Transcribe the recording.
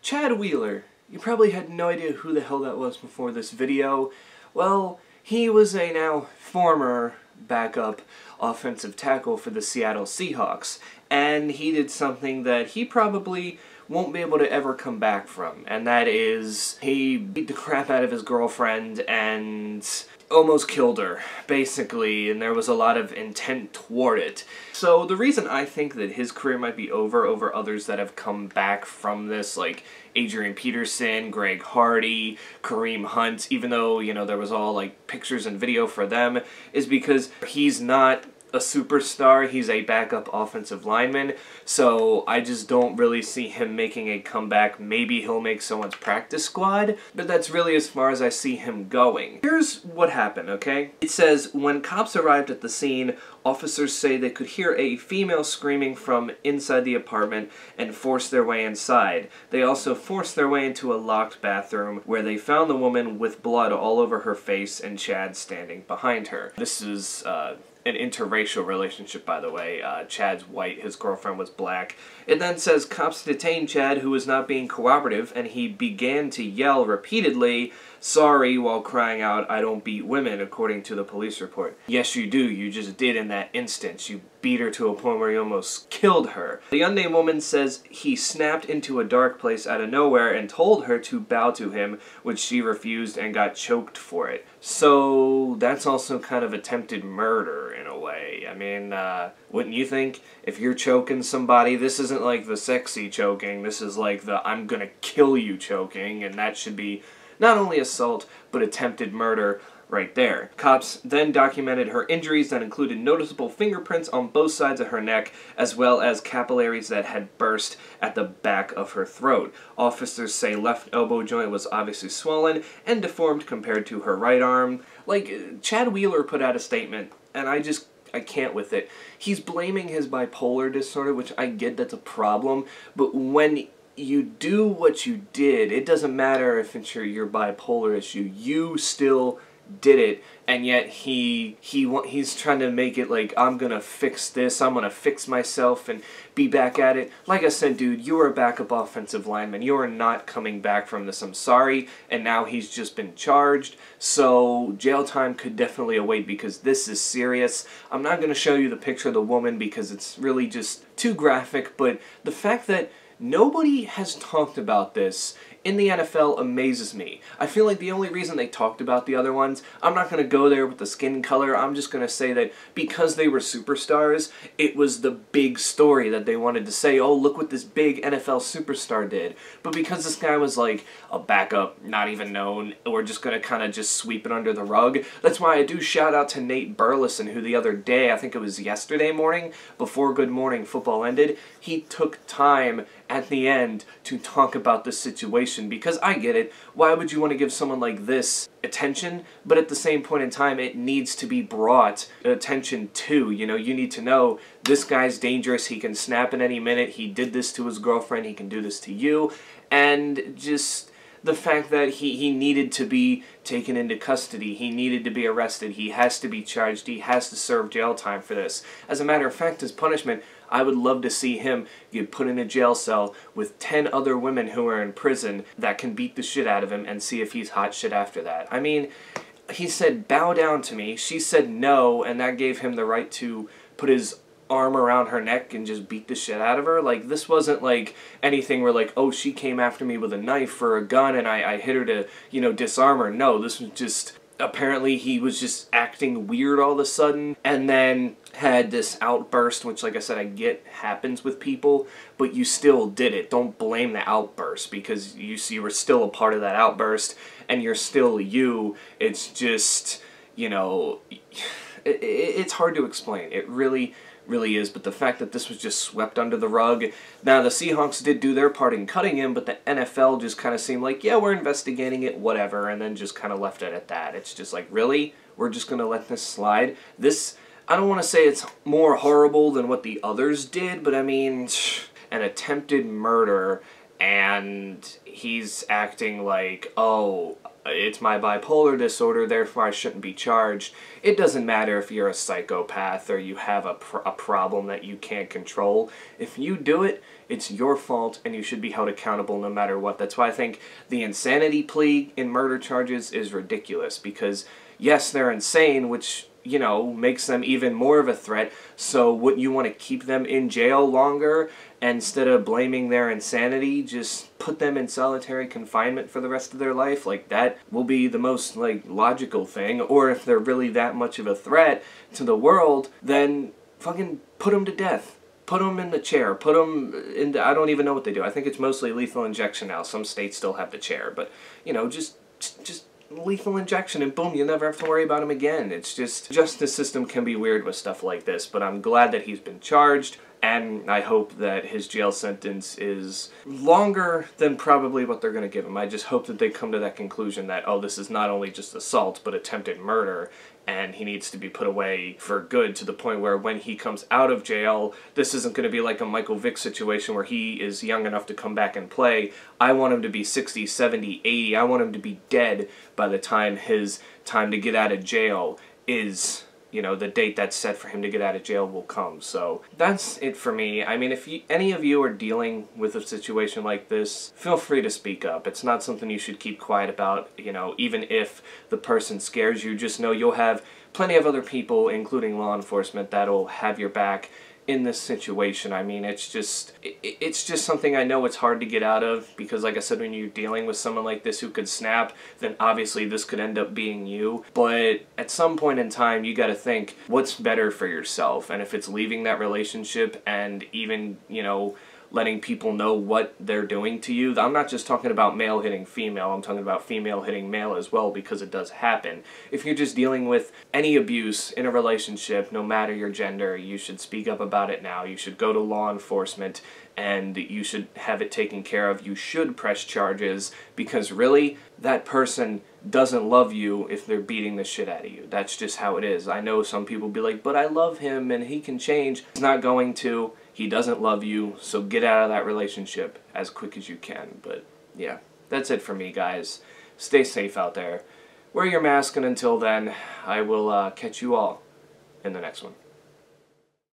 Chad Wheeler. You probably had no idea who the hell that was before this video. Well, he was a now former backup offensive tackle for the Seattle Seahawks, and he did something that he probably won't be able to ever come back from, and that is he beat the crap out of his girlfriend and almost killed her, basically, and there was a lot of intent toward it. So the reason I think that his career might be over others that have come back from this, like Adrian Peterson, Greg Hardy, Kareem Hunt, even though, you know, there was all like pictures and video for them, is because he's not a superstar, he's a backup offensive lineman, so I just don't really see him making a comeback. Maybe he'll make someone's practice squad, but that's really as far as I see him going. Here's what happened, okay? It says, when cops arrived at the scene, officers say they could hear a female screaming from inside the apartment and forced their way inside. They also forced their way into a locked bathroom where they found the woman with blood all over her face and Chad standing behind her. This is, an interracial relationship, by the way. Chad's white, his girlfriend was black. It then says cops detained Chad, who was not being cooperative, and he began to yell repeatedly, "Sorry," while crying out, "I don't beat women," according to the police report. Yes, you do. You just did in that instance. You beat her to a point where you almost killed her. The unnamed woman says he snapped into a dark place out of nowhere and told her to bow to him, which she refused and got choked for it. So that's also kind of attempted murder in a way. I mean, wouldn't you think? If you're choking somebody, this isn't like the sexy choking, this is like the I'm gonna kill you choking, and that should be not only assault, but attempted murder right there. Cops then documented her injuries that included noticeable fingerprints on both sides of her neck, as well as capillaries that had burst at the back of her throat. Officers say left elbow joint was obviously swollen and deformed compared to her right arm. Like, Chad Wheeler put out a statement, and I can't with it. He's blaming his bipolar disorder, which I get that's a problem, but when you do what you did, it doesn't matter if it's your bipolar issue, you still did it, and yet he's trying to make it like, I'm gonna fix this, I'm gonna fix myself and be back at it. Like I said, dude, you are a backup offensive lineman. You are not coming back from this. I'm sorry. And now he's just been charged, so jail time could definitely await because this is serious. I'm not gonna show you the picture of the woman because it's really just too graphic, but the fact that nobody has talked about this in the NFL amazes me. I feel like the only reason they talked about the other ones, I'm not going to go there with the skin color, I'm just going to say that because they were superstars, it was the big story that they wanted to say, oh, look what this big NFL superstar did. But because this guy was like a backup, not even known, we're just going to kind of just sweep it under the rug. That's why I do shout out to Nate Burleson, who the other day, I think it was yesterday morning, before Good Morning Football ended, he took time at the end to talk about this situation, because I get it. Why would you want to give someone like this attention? But at the same point in time, it needs to be brought attention to. You know, you need to know this guy's dangerous. He can snap at any minute. He did this to his girlfriend. He can do this to you. And just the fact that he needed to be taken into custody, he needed to be arrested, he has to be charged, he has to serve jail time for this. As a matter of fact, his punishment, I would love to see him get put in a jail cell with 10 other women who are in prison that can beat the shit out of him and see if he's hot shit after that. I mean, he said, bow down to me, she said no, and that gave him the right to put his arm around her neck and just beat the shit out of her. Like, this wasn't like anything where like, oh, she came after me with a knife or a gun and I hit her to, you know, disarm her. No, this was just, apparently he was just acting weird all of a sudden and then had this outburst, which, like I said, I get happens with people, but you still did it. Don't blame the outburst because you were still a part of that outburst and you're still you. It's just, you know, it's hard to explain. It really is, but the fact that this was just swept under the rug. Now, the Seahawks did do their part in cutting him, but the NFL just kind of seemed like, yeah, we're investigating it, whatever, and then just kind of left it at that. It's just like, really? We're just going to let this slide? This, I don't want to say it's more horrible than what the others did, but I mean, an attempted murder, and and he's acting like, oh, it's my bipolar disorder, therefore I shouldn't be charged. It doesn't matter if you're a psychopath or you have a problem that you can't control. If you do it, it's your fault and you should be held accountable no matter what. That's why I think the insanity plea in murder charges is ridiculous, because yes, they're insane, which, you know, makes them even more of a threat. So wouldn't you want to keep them in jail longer? Instead of blaming their insanity, just put them in solitary confinement for the rest of their life? Like, that will be the most, like, logical thing. Or if they're really that much of a threat to the world, then fucking put them to death. Put them in the chair. Put them in the, I don't even know what they do. I think it's mostly lethal injection now. Some states still have the chair. But, you know, just lethal injection, and boom, you never have to worry about him again. It's just, justice system can be weird with stuff like this, but I'm glad that he's been charged, and I hope that his jail sentence is longer than probably what they're going to give him. I just hope that they come to that conclusion that, oh, this is not only just assault, but attempted murder, and he needs to be put away for good, to the point where when he comes out of jail, this isn't going to be like a Michael Vick situation where he is young enough to come back and play. I want him to be 60, 70, 80. I want him to be dead by the time his time to get out of jail is, you know, the date that's set for him to get out of jail will come. So that's it for me. I mean, if any of you are dealing with a situation like this, feel free to speak up. It's not something you should keep quiet about, you know, even if the person scares you. Just know you'll have plenty of other people, including law enforcement, that'll have your back in this situation. I mean, it's just something I know it's hard to get out of, because like I said, when you're dealing with someone like this who could snap, then obviously this could end up being you. But at some point in time, you gotta think, what's better for yourself? And if it's leaving that relationship and even, you know, letting people know what they're doing to you. I'm not just talking about male hitting female, I'm talking about female hitting male as well, because it does happen. If you're just dealing with any abuse in a relationship, no matter your gender, you should speak up about it now. You should go to law enforcement and you should have it taken care of. You should press charges, because really, that person doesn't love you if they're beating the shit out of you. That's just how it is. I know some people be like, but I love him and he can change. He's not going to. He doesn't love you, so get out of that relationship as quick as you can. But yeah, that's it for me, guys. Stay safe out there. Wear your mask, and until then, I will catch you all in the next one.